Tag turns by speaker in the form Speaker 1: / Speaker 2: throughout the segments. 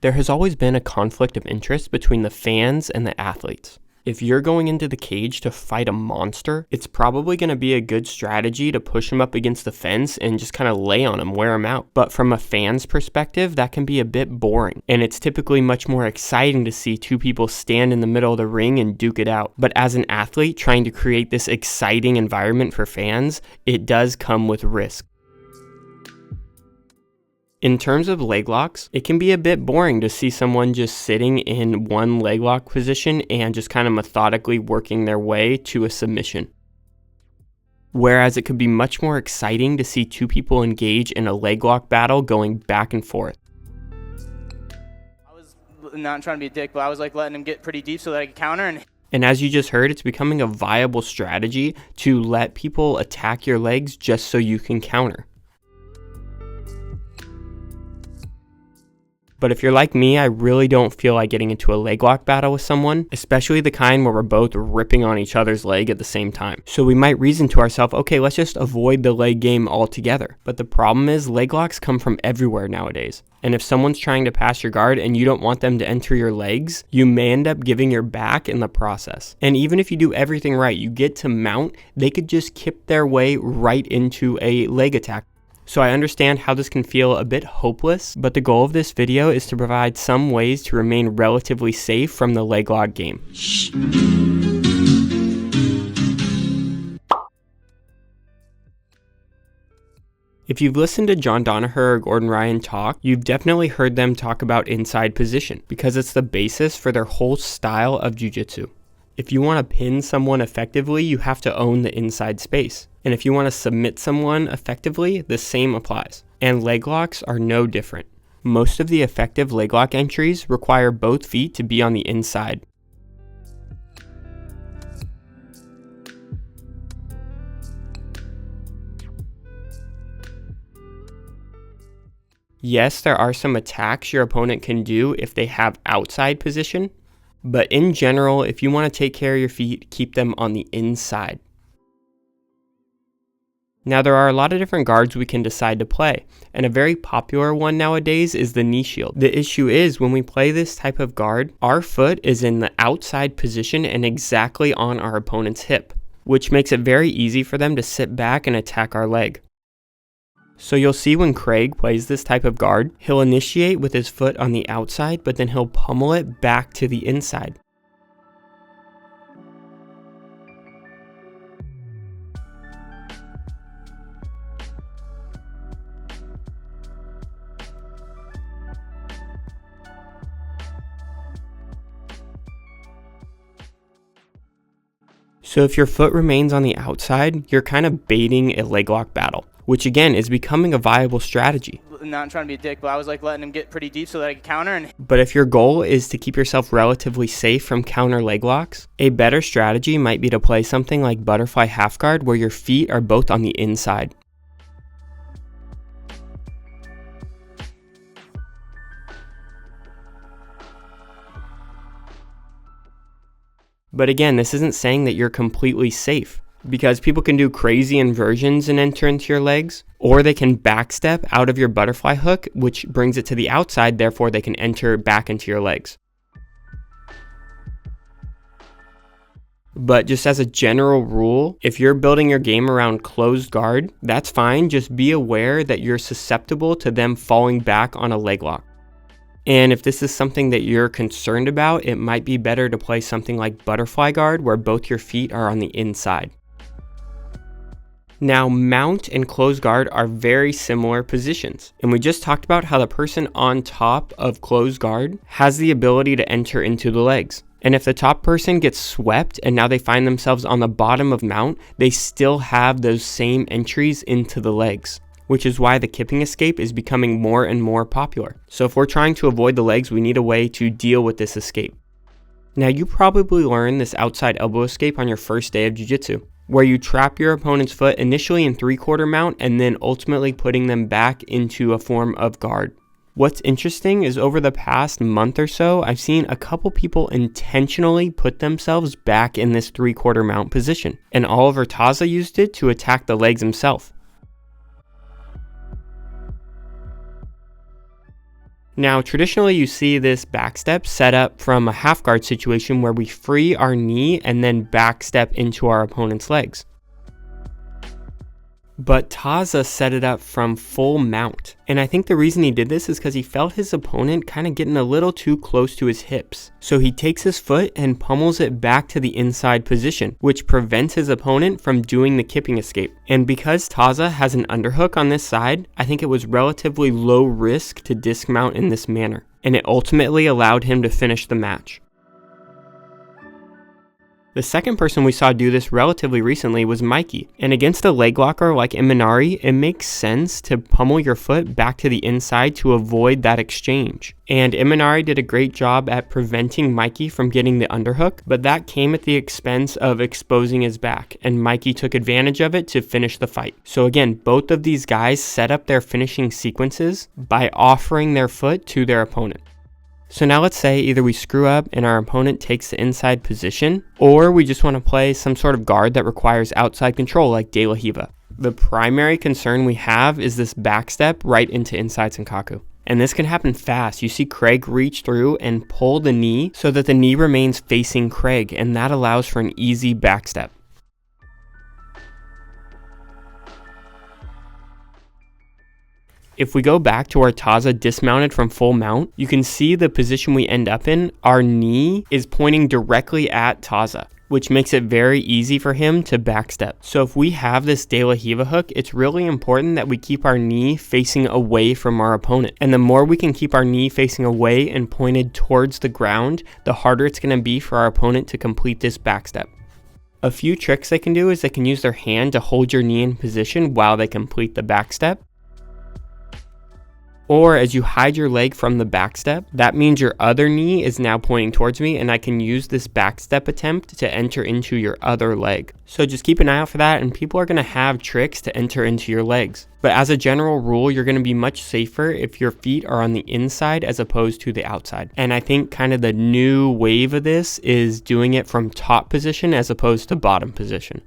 Speaker 1: There has always been a conflict of interest between the fans and the athletes. If you're going into the cage to fight a monster, it's probably going to be a good strategy to push him up against the fence and just kind of lay on him, wear him out. But from a fan's perspective, that can be a bit boring, and it's typically much more exciting to see two people stand in the middle of the ring and duke it out. But as an athlete trying to create this exciting environment for fans, it does come with risk. In terms of leg locks, it can be a bit boring to see someone just sitting in one leg lock position and just kind of methodically working their way to a submission. Whereas it could be much more exciting to see two people engage in a leg lock battle going back and forth.
Speaker 2: I was not trying to be a dick, but I was like letting him get pretty deep so that I could counter.
Speaker 1: And as you just heard, it's becoming a viable strategy to let people attack your legs just so you can counter. But if you're like me, I really don't feel like getting into a leg lock battle with someone, especially the kind where we're both ripping on each other's leg at the same time. So we might reason to ourselves, okay, let's just avoid the leg game altogether. But the problem is leg locks come from everywhere nowadays. And if someone's trying to pass your guard and you don't want them to enter your legs, you may end up giving your back in the process. And even if you do everything right, you get to mount, they could just kip their way right into a leg attack. So I understand how this can feel a bit hopeless, but the goal of this video is to provide some ways to remain relatively safe from the leg lock game. If you've listened to John Danaher or Gordon Ryan talk, you've definitely heard them talk about inside position because it's the basis for their whole style of jiu-jitsu. If you want to pin someone effectively, you have to own the inside space. And if you want to submit someone effectively, the same applies. And leg locks are no different. Most of the effective leg lock entries require both feet to be on the inside. Yes, there are some attacks your opponent can do if they have outside position. But in general, if you want to take care of your feet, keep them on the inside. Now there are a lot of different guards we can decide to play, and a very popular one nowadays is the knee shield. The issue is when we play this type of guard, our foot is in the outside position and exactly on our opponent's hip, which makes it very easy for them to sit back and attack our leg. So you'll see when Craig plays this type of guard, he'll initiate with his foot on the outside, but then he'll pummel it back to the inside. So if your foot remains on the outside, you're kind of baiting a leg lock battle, which again is becoming a viable strategy.
Speaker 2: Not trying to be a dick, but I was like letting him get pretty deep so that I could counter.
Speaker 1: But if your goal is to keep yourself relatively safe from counter leg locks, a better strategy might be to play something like butterfly half guard where your feet are both on the inside. But again, this isn't saying that you're completely safe, because people can do crazy inversions and enter into your legs, or they can backstep out of your butterfly hook, which brings it to the outside, therefore they can enter back into your legs. But just as a general rule, if you're building your game around closed guard, that's fine, just be aware that you're susceptible to them falling back on a leg lock. And if this is something that you're concerned about, it might be better to play something like butterfly guard where both your feet are on the inside. Now, mount and close guard are very similar positions, and we just talked about how the person on top of close guard has the ability to enter into the legs. And if the top person gets swept and now they find themselves on the bottom of mount, they still have those same entries into the legs, which is why the kipping escape is becoming more and more popular. So if we're trying to avoid the legs, we need a way to deal with this escape. Now, you probably learned this outside elbow escape on your first day of jiu-jitsu, where you trap your opponent's foot initially in 3/4 mount and then ultimately putting them back into a form of guard. What's interesting is over the past month or so, I've seen a couple people intentionally put themselves back in this 3/4 mount position, and Oliver Taza used it to attack the legs himself. Now, traditionally you see this back step set up from a half guard situation where we free our knee and then back step into our opponent's legs. But Taza set it up from full mount. And I think the reason he did this is because he felt his opponent kind of getting a little too close to his hips. So he takes his foot and pummels it back to the inside position, which prevents his opponent from doing the kipping escape. And because Taza has an underhook on this side, I think it was relatively low risk to dismount in this manner. And it ultimately allowed him to finish the match. The second person we saw do this relatively recently was Mikey, and against a leg locker like Imanari, it makes sense to pummel your foot back to the inside to avoid that exchange. And Imanari did a great job at preventing Mikey from getting the underhook, but that came at the expense of exposing his back, and Mikey took advantage of it to finish the fight. So again, both of these guys set up their finishing sequences by offering their foot to their opponent. So now let's say either we screw up and our opponent takes the inside position, or we just want to play some sort of guard that requires outside control like De La Hiva. The primary concern we have is this back step right into inside Senkaku. And this can happen fast. You see Craig reach through and pull the knee so that the knee remains facing Craig, and that allows for an easy back step. If we go back to our Taza dismounted from full mount, you can see the position we end up in. Our knee is pointing directly at Taza, which makes it very easy for him to backstep. So if we have this De La Hiva hook, it's really important that we keep our knee facing away from our opponent. And the more we can keep our knee facing away and pointed towards the ground, the harder it's going to be for our opponent to complete this backstep. A few tricks they can do is they can use their hand to hold your knee in position while they complete the backstep. Or as you hide your leg from the back step, that means your other knee is now pointing towards me and I can use this back step attempt to enter into your other leg. So just keep an eye out for that, and people are going to have tricks to enter into your legs. But as a general rule, you're going to be much safer if your feet are on the inside as opposed to the outside. And I think kind of the new wave of this is doing it from top position as opposed to bottom position.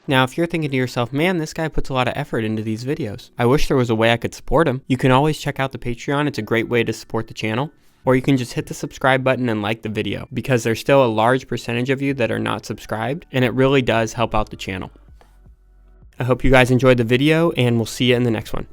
Speaker 1: Now, if you're thinking to yourself, man, this guy puts a lot of effort into these videos. I wish there was a way I could support him. You can always check out the Patreon. It's a great way to support the channel. Or you can just hit the subscribe button and like the video, because there's still a large percentage of you that are not subscribed, and it really does help out the channel. I hope you guys enjoyed the video, and we'll see you in the next one.